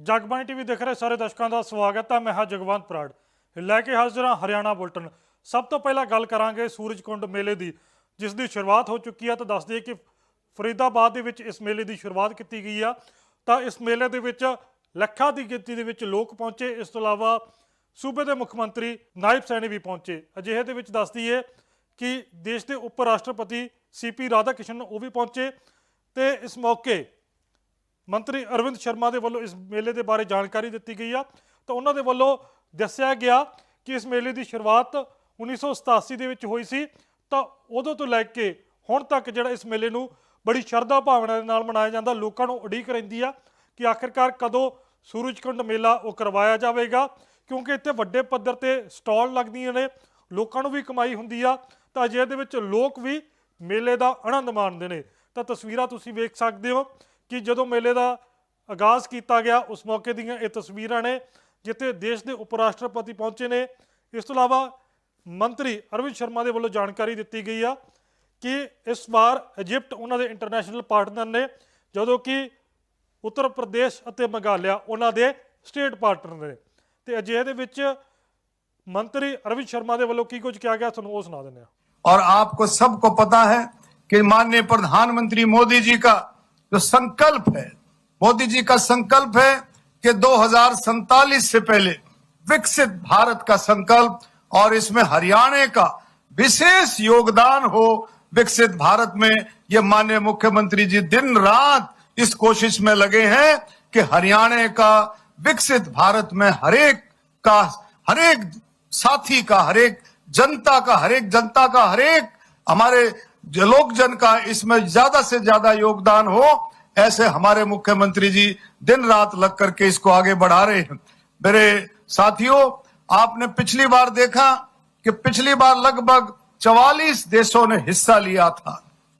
Jagbani TV देख रहे सारे दर्शकों का स्वागत है। मैं हाँ जगवंत बराड़ लैके हाजिर हाँ हरियाणा बुलेटिन। सब तो पहला गल करांगे सूरजकुंड मेले की, जिस दी शुरुआत हो चुकी है। तो दस दिए कि फरीदाबाद दे विच इस मेले की शुरुआत की गई है। तो इस मेले के विच ਲੱਖਾਂ की गिनती ਦੇ ਵਿੱਚ लोग पहुंचे। इस तो इलावा सूबे के मुख मंत्री नायब सैनी भी पहुंचे। अजिहे ਦੇ ਵਿੱਚ ਦੱਸ ਦਈਏ कि देश के उप राष्ट्रपति CP राधाकृष्णन वो भी पहुंचे। तो इस मौके मंत्री अरविंद शर्मा के वालों इस मेले के बारे जानकारी दी गई है। तो उन्होंने वालों दस्या गया कि इस मेले की शुरुआत 1987 के विच हुई सी। तो उदों तो लैके हुण तक जिहड़ा इस मेले नूं बड़ी शरधा भावना दे नाल मनाया जाता। लोगों को उड़ीक रहिंदी आ कि आखिरकार कदों सूरजकुंड मेला वो करवाया जाएगा, क्योंकि इत्थे वड्डे पद्धर ते स्टॉल लगदियां ने, लोगों को भी कमाई हुंदी आ। तो अजिहे दे विच लोग भी मेले का आनंद माणदे ने। तो तस्वीरां तुसीं वेख सकदे हो कि जदों मेले का आगाज़ किया गया उस मौके दीयां ये तस्वीरां ने, जिथे देश के उप राष्ट्रपति पहुंचे ने। इस तो इलावा मंत्री अरविंद शर्मा के वालों जानकारी दी गई है कि इस बार इजिप्ट उन्होंने इंटरनेशनल पार्टनर ने, जदों कि उत्तर प्रदेश और मेघालय उन्होंने स्टेट पार्टनर ने। तो अजिहे दे विच मंत्री अरविंद शर्मा के वालों की कुछ किया गया, तुहानूं वो सुना देने। और आपको सबको पता है कि माननीय प्रधानमंत्री मोदी जी का जो संकल्प है, मोदी जी का संकल्प है कि 2047 से पहले विकसित भारत का संकल्प, और इसमें हरियाणा का विशेष योगदान हो विकसित भारत में। ये माननीय मुख्यमंत्री जी दिन रात इस कोशिश में लगे हैं कि हरियाणा का विकसित भारत में हरेक साथी का, हरेक जनता का, हरेक हमारे लोक जन का इसमें ज्यादा से ज्यादा योगदान हो। ऐसे हमारे मुख्यमंत्री जी दिन रात लग करके इसको आगे बढ़ा रहे हैं। मेरे साथियों, आपने पिछली बार देखा कि पिछली बार लगभग 44 देशों ने हिस्सा लिया था,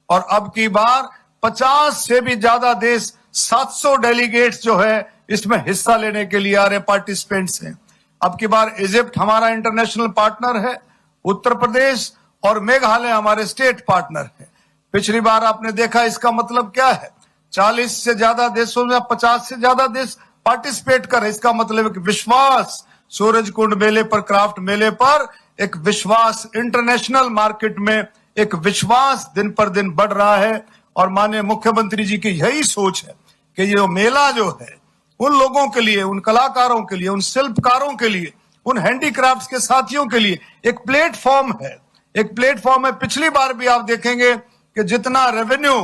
और अब की बार 50 से भी ज्यादा देश, 700 डेलीगेट्स जो है इसमें हिस्सा लेने के लिए आ रहे पार्टिसिपेंट्स हैं। अब की बार इजिप्ट हमारा इंटरनेशनल पार्टनर है, उत्तर प्रदेश और मेघालय हमारे स्टेट पार्टनर है। पिछली बार आपने देखा, इसका मतलब क्या है, 40 से ज्यादा देशों में 50 से ज्यादा देश पार्टिसिपेट कर रहे। इसका मतलब है कि विश्वास सूरजकुंड मेले पर, क्राफ्ट मेले पर एक विश्वास, इंटरनेशनल मार्केट में एक विश्वास दिन पर दिन बढ़ रहा है। और माननीय मुख्यमंत्री जी की यही सोच है कि ये मेला जो है उन लोगों के लिए, उन कलाकारों के लिए, उन शिल्पकारों के लिए, उन हैंडीक्राफ्ट्स के साथियों के लिए एक प्लेटफॉर्म है, एक प्लेटफॉर्म है। पिछली बार भी आप देखेंगे कि जितना रेवेन्यू,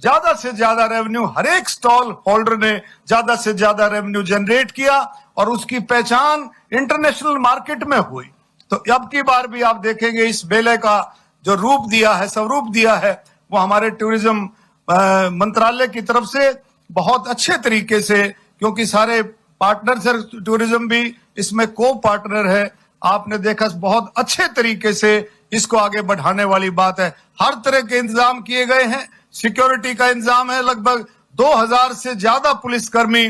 ज्यादा से ज्यादा रेवेन्यू हर एक स्टॉल होल्डर ने ज्यादा से ज्यादा रेवेन्यू जनरेट किया, और उसकी पहचान इंटरनेशनल मार्केट में हुई। तो अब की बार भी आप देखेंगे इस मेले का जो रूप दिया है, स्वरूप दिया है, वो हमारे टूरिज्म मंत्रालय की तरफ से बहुत अच्छे तरीके से, क्योंकि सारे पार्टनर्स हैं, टूरिज्म भी इसमें को पार्टनर है। आपने देखा बहुत अच्छे तरीके से इसको आगे बढ़ाने वाली बात है। हर तरह के इंतजाम किए गए हैं, सिक्योरिटी का इंतजाम है, लगभग 2000 से ज्यादा पुलिसकर्मी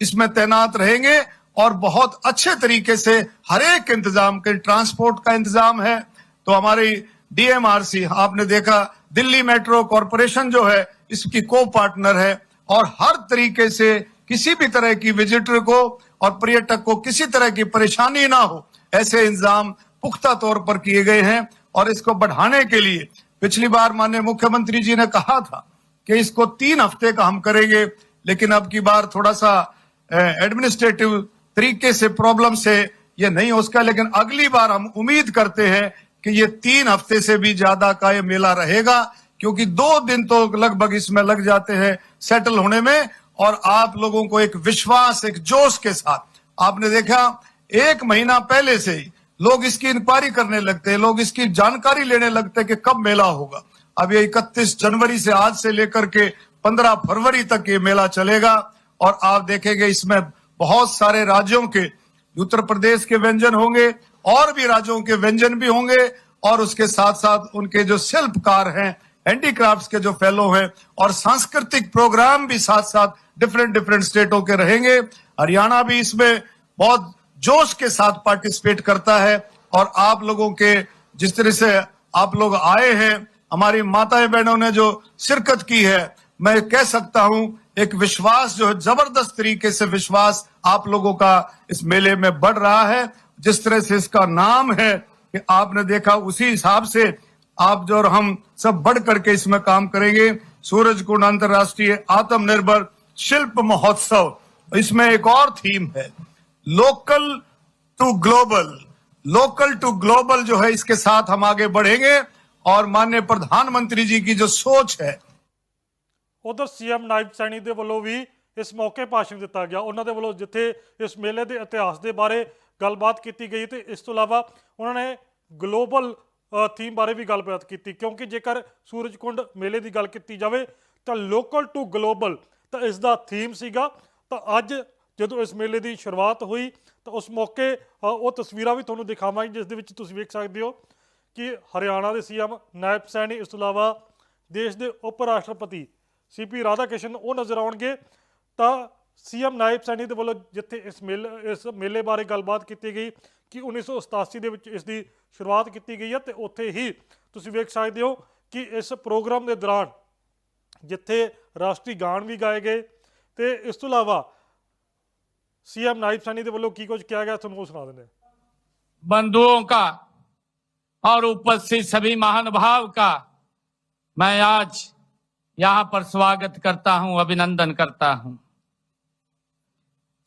इसमें तैनात रहेंगे, और बहुत अच्छे तरीके से हर एक इंतजाम के, ट्रांसपोर्ट का इंतजाम है। तो हमारी DMRC, आपने देखा दिल्ली मेट्रो कॉरपोरेशन जो है इसकी को पार्टनर है, और हर तरीके से किसी भी तरह की विजिटर को और पर्यटक को किसी तरह की परेशानी ना हो, ऐसे इंतजाम पुख्ता तौर पर किए गए हैं। और इसको बढ़ाने के लिए पिछली बार माननीय मुख्यमंत्री जी ने कहा था कि इसको 3 हफ्ते का हम करेंगे, लेकिन अब की बार थोड़ा सा एडमिनिस्ट्रेटिव तरीके से प्रॉब्लम से ये नहीं हो सका। लेकिन अगली बार हम उम्मीद करते हैं कि ये 3 हफ्ते से भी ज्यादा का ये मेला रहेगा, क्योंकि 2 दिन तो लगभग इसमें लग जाते हैं सेटल होने में। और आप लोगों को एक विश्वास, एक जोश के साथ, आपने देखा 1 महीना पहले से ही लोग इसकी इंक्वायरी करने लगते हैं, लोग इसकी जानकारी लेने लगते हैं कि कब मेला होगा। अब ये 31 जनवरी से, आज से लेकर के 15 फरवरी तक ये मेला चलेगा। और आप देखेंगे इसमें बहुत सारे राज्यों के, उत्तर प्रदेश के व्यंजन होंगे, और भी राज्यों के व्यंजन भी होंगे, और उसके साथ साथ उनके जो शिल्पकार हैं, हैंडीक्राफ्ट्स के जो फेलो हैं, और सांस्कृतिक प्रोग्राम भी साथ साथ डिफरेंट स्टेटों के रहेंगे। हरियाणा भी इसमें बहुत जोश के साथ पार्टिसिपेट करता है। और आप लोगों के जिस तरह से आप लोग आए हैं, हमारी माताएं बहनों ने जो शिरकत की है, मैं कह सकता हूं एक विश्वास जो है जबरदस्त तरीके से विश्वास आप लोगों का इस मेले में बढ़ रहा है। जिस तरह से इसका नाम है कि आपने देखा, उसी हिसाब से आप जो और हम सब बढ़ करके इसमें काम करेंगे। सूरजकुंड अंतर्राष्ट्रीय आत्मनिर्भर शिल्प महोत्सव, इसमें एक और थीम है, local to global. Local to global जो है, इसके साथ हम आगे बढ़ेंगे और माननीय प्रधानमंत्री जी की जो सोच है। ਉਧਰ ਸੀਐਮ ਨਾਇਬ ਸੈਣੀ ਦੇ ਵੱਲੋਂ ਵੀ ਇਸ ਮੌਕੇ ਭਾਸ਼ਣ ਦਿੱਤਾ ਗਿਆ। ਉਹਨਾਂ ਦੇ ਵੱਲੋਂ ਜਿੱਥੇ ਇਸ ਮੇਲੇ ਦੇ ਇਤਿਹਾਸ ਦੇ ਬਾਰੇ ਗੱਲਬਾਤ ਕੀਤੀ ਗਈ ਤੇ ਇਸ ਤੋਂ ਇਲਾਵਾ ਉਹਨਾਂ ਨੇ ਗਲੋਬਲ ਥੀਮ ਬਾਰੇ ਵੀ ਗੱਲਬਾਤ ਕੀਤੀ, ਕਿਉਂਕਿ ਜੇਕਰ ਸੂਰਜਕੁੰਡ ਮੇਲੇ ਦੀ ਗੱਲ ਕੀਤੀ ਜਾਵੇ ਤਾਂ ਲੋਕਲ ਟੂ ਗਲੋਬਲ ਤਾਂ ਇਸ ਦਾ ਥੀਮ ਸੀਗਾ। ਤਾਂ ਅੱਜ ਜਦੋਂ ਇਸ ਮੇਲੇ ਦੀ ਸ਼ੁਰੂਆਤ ਹੋਈ ਤਾਂ ਉਸ ਮੌਕੇ ਉਹ ਤਸਵੀਰਾਂ ਵੀ ਤੁਹਾਨੂੰ ਦਿਖਾਵਾਂਗੇ, ਜਿਸ ਦੇ ਵਿੱਚ ਤੁਸੀਂ ਵੇਖ ਸਕਦੇ ਹੋ ਕਿ ਹਰਿਆਣਾ ਦੇ ਸੀਐਮ ਨਾਇਬ ਸੈਣੀ, ਇਸ ਤੋਂ ਇਲਾਵਾ ਦੇਸ਼ ਦੇ ਉਪ ਰਾਸ਼ਟਰਪਤੀ CP ਰਾਧਾਕ੍ਰਿਸ਼ਨ ਉਹ ਨਜ਼ਰ ਆਉਣਗੇ। ਤਾਂ ਸੀਐਮ ਨਾਇਬ ਸੈਣੀ ਦੇ ਵੱਲੋਂ ਜਿੱਥੇ ਇਸ ਮੇਲੇ ਬਾਰੇ ਗੱਲਬਾਤ ਕੀਤੀ ਗਈ ਕਿ 1987 ਦੇ ਵਿੱਚ ਇਸ ਦੀ ਸ਼ੁਰੂਆਤ ਕੀਤੀ ਗਈ ਹੈ, ਤੇ ਉੱਥੇ ਹੀ ਤੁਸੀਂ ਵੇਖ ਸਕਦੇ ਹੋ ਕਿ ਇਸ ਪ੍ਰੋਗਰਾਮ ਦੇ ਦੌਰਾਨ ਜਿੱਥੇ ਰਾਸ਼ਟਰੀ ਗਾਣ ਵੀ ਗਾਏ ਗਏ ਤੇ ਇਸ ਤੋਂ ਇਲਾਵਾ सीएम नायब सैनी के वल्लों की कुछ किया गया, तुम सुना देने। बंधुओं का और उपस्थित सभी महानुभाव का मैं आज यहां पर स्वागत करता हूं, अभिनंदन करता हूं।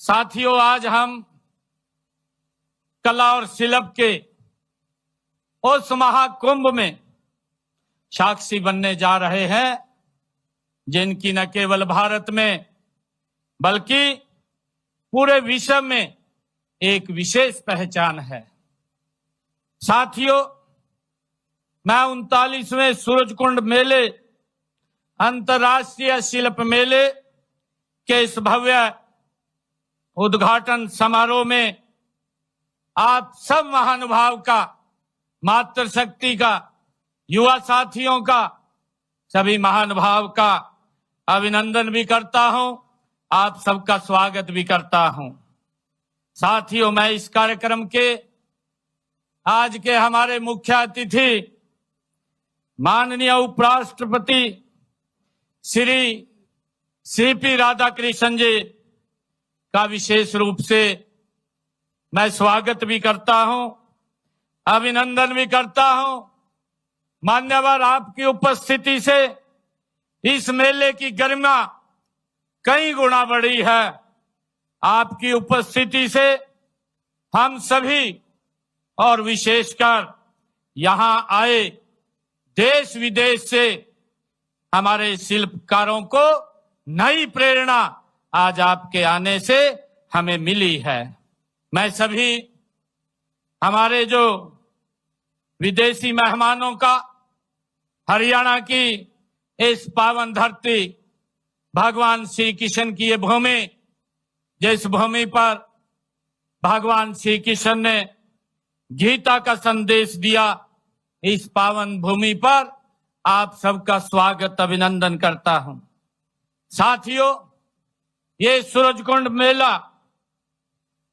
साथियों, आज हम कला और शिल्प के उस महाकुंभ में साक्षी बनने जा रहे हैं जिनकी न केवल भारत में बल्कि पूरे विश्व में एक विशेष पहचान है। साथियों, मैं 39वें सूरजकुंड मेले, अंतर्राष्ट्रीय शिल्प मेले के इस भव्य उद्घाटन समारोह में आप सब महानुभाव का, मातृशक्ति का, युवा साथियों का, सभी महानुभाव का अभिनंदन भी करता हूं, आप सबका स्वागत भी करता हूं। साथियों, मैं इस कार्यक्रम के आज के हमारे मुख्य अतिथि माननीय उपराष्ट्रपति श्री CP राधाकृष्ण जी का विशेष रूप से मैं स्वागत भी करता हूं, अभिनंदन भी करता हूं। मान्यवर, आपकी उपस्थिति से इस मेले की गरिमा कई गुना बढ़ी है। आपकी उपस्थिति से हम सभी और विशेषकर यहां आए देश विदेश से हमारे शिल्पकारों को नई प्रेरणा आज आपके आने से हमें मिली है। मैं सभी हमारे जो विदेशी मेहमानों का हरियाणा की इस पावन धरती, भगवान श्री कृष्ण की ये भूमि, जिस भूमि पर भगवान श्री कृष्ण ने गीता का संदेश दिया, इस पावन भूमि पर आप सबका स्वागत, अभिनंदन करता हूं। साथियों, ये सूरजकुंड मेला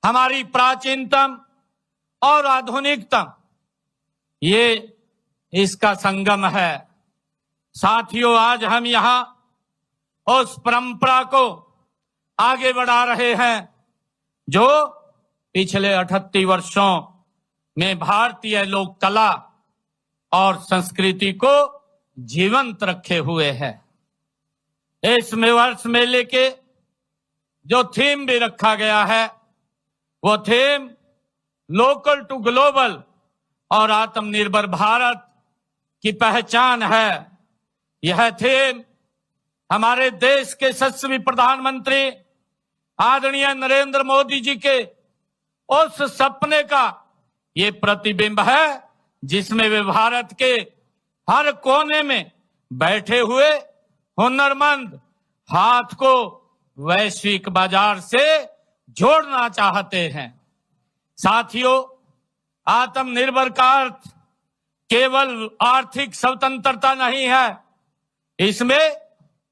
हमारी प्राचीनतम और आधुनिकतम ये इसका संगम है। साथियों, आज हम यहां उस परंपरा को आगे बढ़ा रहे हैं जो पिछले 38 वर्षों में भारतीय लोक कला और संस्कृति को जीवंत रखे हुए है। इस वर्ष मेले के जो थीम भी रखा गया है, वो थीम लोकल टू ग्लोबल और आत्मनिर्भर भारत की पहचान है। यह थीम हमारे देश के यशस्वी प्रधानमंत्री आदरणीय नरेंद्र मोदी जी के उस सपने का ये प्रतिबिंब है जिसमें वे भारत के हर कोने में बैठे हुए हुनरमंद हाथ को वैश्विक बाजार से जोड़ना चाहते हैं। साथियों, आत्मनिर्भर का अर्थ केवल आर्थिक स्वतंत्रता नहीं है, इसमें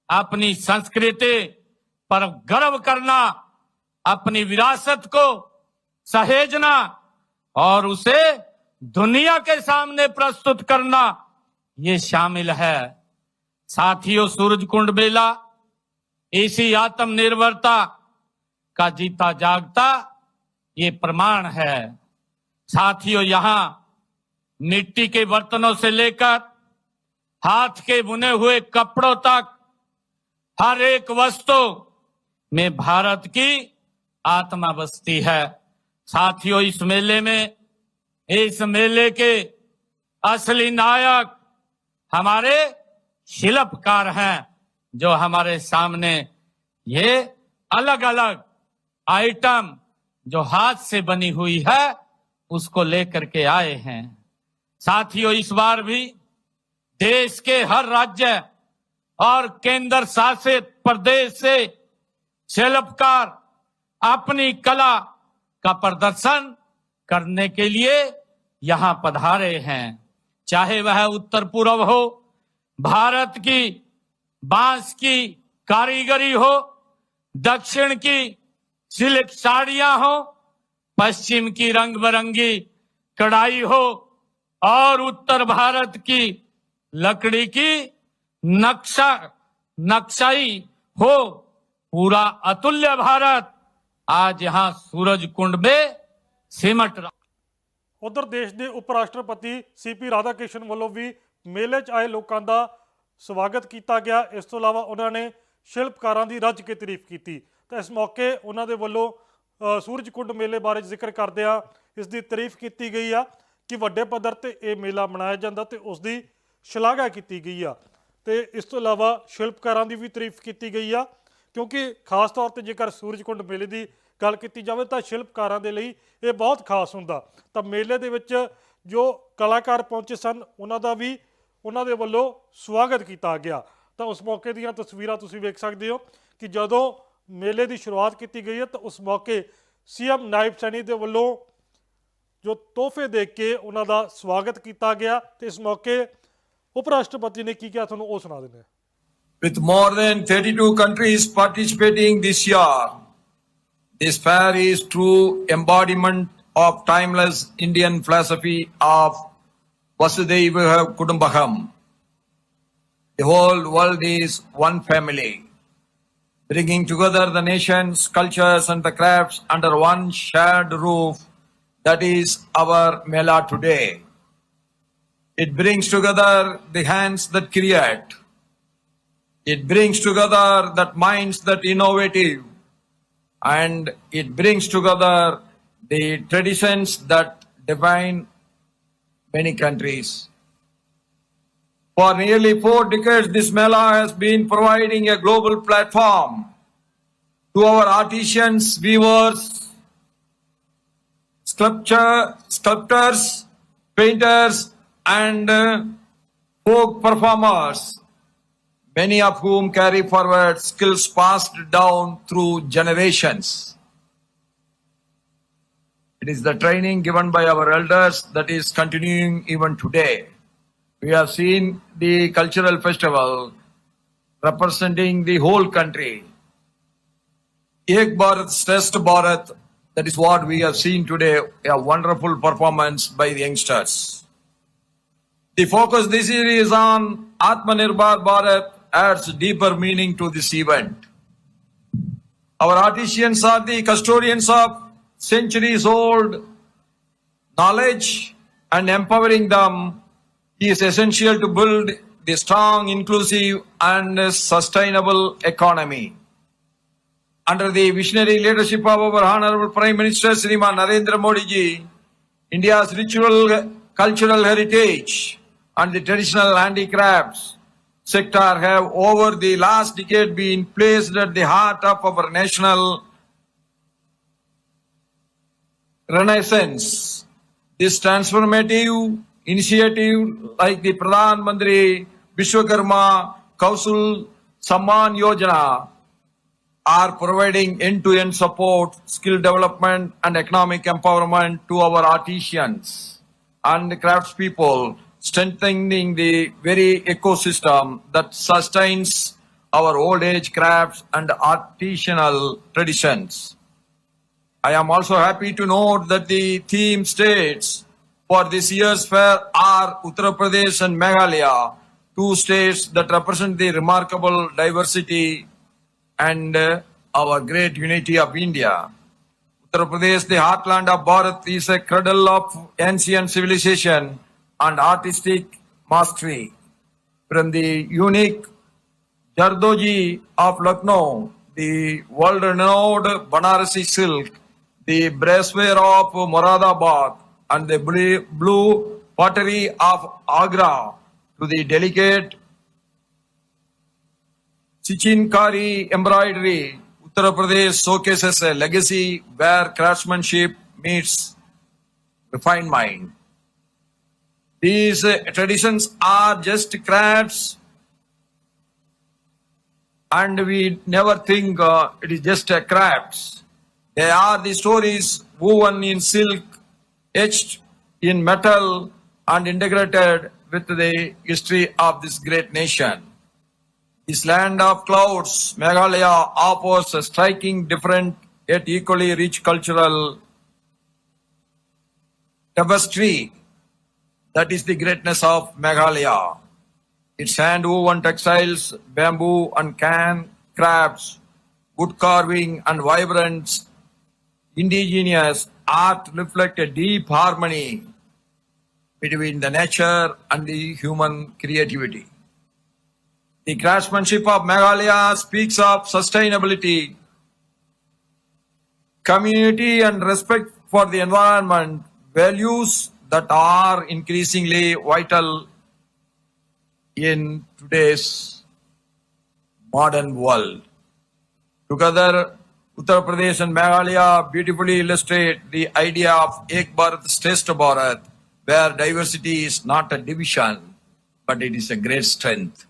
अपनी संस्कृति पर गर्व करना, अपनी विरासत को सहेजना और उसे दुनिया के सामने प्रस्तुत करना, ये शामिल है। साथियों, सूरजकुंड मेला इसी आत्मनिर्भरता का जीता जागता ये प्रमाण है। साथियों, यहाँ मिट्टी के बर्तनों से लेकर हाथ के बुने हुए कपड़ों तक हर एक वस्तु में भारत की आत्मा बसती है। साथियों, इस मेले के असली नायक हमारे शिल्पकार हैं, जो हमारे सामने ये अलग अलग आइटम जो हाथ से बनी हुई है उसको लेकर के आए हैं। साथियों, इस बार भी देश के हर राज्य और केंद्र शासित प्रदेश से शिल्पकार अपनी कला का प्रदर्शन करने के लिए यहां पधारे हैं। चाहे वह उत्तर पूर्व हो, भारत की बांस की कारीगरी हो, दक्षिण की सिल्क साड़ियां हो, पश्चिम की रंग बिरंगी कढ़ाई हो और उत्तर भारत की लकड़ी की नक्शाई हो, पूरा अतुल्य भारत आज यहां सूरज कुंड में सिमट रहा। ਉਧਰ ਦੇਸ਼ ਦੇ ਉਪ ਰਾਸ਼ਟਰਪਤੀ ਸੀਪੀ ਰਾਧਾਕ੍ਰਿਸ਼ਨ ਵੱਲੋਂ ਵੀ ਮੇਲੇ 'ਚ ਆਏ ਲੋਕਾਂ ਦਾ ਸਵਾਗਤ ਕੀਤਾ ਗਿਆ। ਇਸ ਤੋਂ ਇਲਾਵਾ ਉਹਨਾਂ ਨੇ ਸ਼ਿਲਪਕਾਰਾਂ ਦੀ ਰੱਜ ਕੇ ਤਾਰੀਫ ਕੀਤੀ। ਤਾਂ ਇਸ ਮੌਕੇ ਉਹਨਾਂ ਦੇ ਵੱਲੋਂ ਸੂਰਜ ਕੁੰਡ ਮੇਲੇ ਬਾਰੇ ਜ਼ਿਕਰ ਕਰਦਿਆਂ ਇਸ ਦੀ ਤਾਰੀਫ ਕੀਤੀ ਗਈ ਆ ਕਿ ਵੱਡੇ ਪੱਧਰ ਤੇ ਇਹ ਮੇਲਾ ਮਨਾਇਆ ਜਾਂਦਾ ਤੇ ਉਸ ਦੀ ਸ਼ਲਾਘਾ ਕੀਤੀ ਗਈ ਆ। ਤੇ ਇਸ ਤੋਂ ਇਲਾਵਾ ਸ਼ਿਲਪਕਾਰਾਂ ਦੀ ਵੀ ਤਾਰੀਫ ਕੀਤੀ ਗਈ ਆ, ਕਿਉਂਕਿ ਖਾਸ ਤੌਰ ਤੇ ਜੇਕਰ ਸੂਰਜ ਕੁੰਡ ਮੇਲੇ ਦੀ ਗੱਲ ਕੀਤੀ ਜਾਵੇ ਤਾਂ ਸ਼ਿਲਪਕਾਰਾਂ ਦੇ ਲਈ ਇਹ ਬਹੁਤ ਖਾਸ ਹੁੰਦਾ। ਤਾਂ ਮੇਲੇ ਦੇ ਵਿੱਚ ਜੋ ਕਲਾਕਾਰ ਪਹੁੰਚੇ ਸਨ ਉਹਨਾਂ ਦੇ ਵੱਲੋਂ ਸਵਾਗਤ ਕੀਤਾ ਗਿਆ। ਤਾਂ ਉਸ ਮੌਕੇ ਦੀਆਂ ਤਸਵੀਰਾਂ ਤੁਸੀਂ ਵੇਖ ਸਕਦੇ ਹੋ ਕਿ ਜਦੋਂ ਮੇਲੇ ਦੀ ਸ਼ੁਰੂਆਤ ਕੀਤੀ ਗਈ ਹੈ ਤਾਂ ਉਸ ਮੌਕੇ ਸੀਐਮ ਨਾਇਬ ਸੈਣੀ ਦੇ ਵੱਲੋਂ ਜੋ ਤੋਹਫੇ ਦੇ ਕੇ ਉਹਨਾਂ ਦਾ ਸਵਾਗਤ ਕੀਤਾ ਗਿਆ। ਤੇ ਇਸ ਮੌਕੇ ਉਪ ਰਾਸ਼ਟਰਪਤੀ ਨੇ ਕੀ ਕਿਹਾ ਤੁਹਾਨੂੰ ਉਹ ਸੁਣਾ ਦਿੰਦੇ ਹਾਂ। With more than 32 countries participating this year, this fair is true embodiment of timeless Indian philosophy of Vasudhaiva Kutumbakam. The whole world is one family, bringing together the nations, cultures and the crafts under one shared roof. That is our Mela today. It brings together the hands that create. It brings together that minds that innovative, and it brings together the traditions that define many countries. For nearly 4 decades, this Mela has been providing a global platform to our artisans, weavers, sculptors, painters, and folk performers, many of whom carry forward skills passed down through generations. It is the training given by our elders that is continuing even today. We have seen the cultural festival representing the whole country. Ek Bharat, Shresth Bharat, that is what we have seen today, a wonderful performance by the youngsters. The focus this year is on Atmanirbhar Bharat adds deeper meaning to this event. Our artisans are the custodians of centuries-old knowledge, and empowering them is essential to build the strong, inclusive and sustainable economy. Under the visionary leadership of our Honorable Prime Minister Shriman Narendra Modi ji, India's cultural heritage and the traditional handicrafts sector have over the last decade been placed at the heart of our national renaissance. This transformative initiative, like the Pradhan Mantri Vishwakarma Kaushal Samman Yojana, are providing end-to-end support, skill development and economic empowerment to our artisans and craftspeople, strengthening the very ecosystem that sustains our old age crafts and artisanal traditions. I am also happy to note that the theme states for this year's fair are Uttar Pradesh and Meghalaya, 2 states that represent the remarkable diversity and our great unity of India. Uttar Pradesh, the heartland of Bharat, is a cradle of ancient civilization and artistic mastery. From the unique Jardoji of Lucknow, the world-renowned Banarasi silk, the brassware of Moradabad, and the blue pottery of Agra, to the delicate Chichinkari embroidery, Uttar Pradesh showcases a legacy where craftsmanship meets refined mind. These traditions are just crafts, and we never think it is just a crafts. They are the stories woven in silk, etched in metal, and integrated with the history of this great nation. This land of clouds, Meghalaya, offers a striking, different, yet equally rich cultural tapestry. That is the greatness of Meghalaya. Its hand-woven textiles, bamboo and can crafts, wood carving, and vibrant indigenous art reflect a deep harmony between the nature and the human creativity. The craftsmanship of Meghalaya speaks of sustainability, community, and respect for the environment, values that are increasingly vital in today's modern world. Together, Uttar Pradesh and Meghalaya beautifully illustrate the idea of Ek Bharat Shrestha Bharat, where diversity is not a division, but it is a great strength.